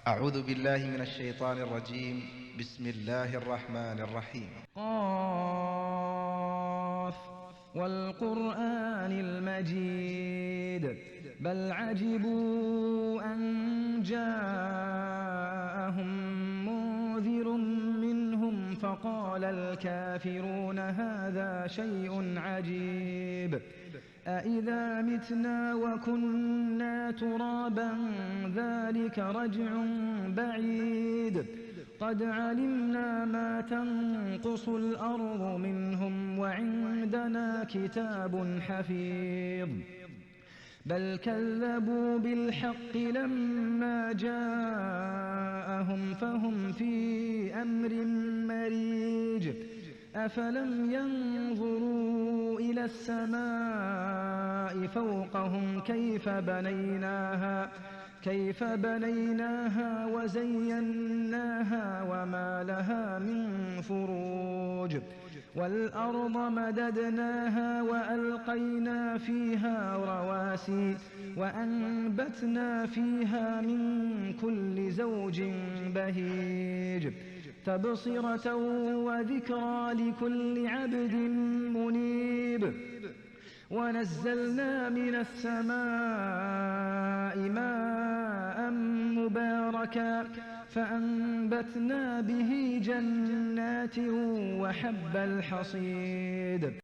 أعوذ بالله من الشيطان الرجيم. بسم الله الرحمن الرحيم. قاف والقرآن المجيد بل عجبوا أن جاءهم منذر منهم فقال الكافرون هذا شيء عجيب أإذا متنا وكنا ترابا ذلك رجع بعيد قد علمنا ما تنقص الأرض منهم وعندنا كتاب حفيظ بل كذبوا بالحق لما جاءهم فهم في أمر مريج أفلم ينظروا إلى السماء فوقهم كيف بنيناها وزيناها وما لها من فروج والأرض مددناها وألقينا فيها رواسي وأنبتنا فيها من كل زوج بهيج تبصرة وذكرى لكل عبد منيب ونزلنا من السماء ماء مباركا فأنبتنا به جنات وحب الحصيد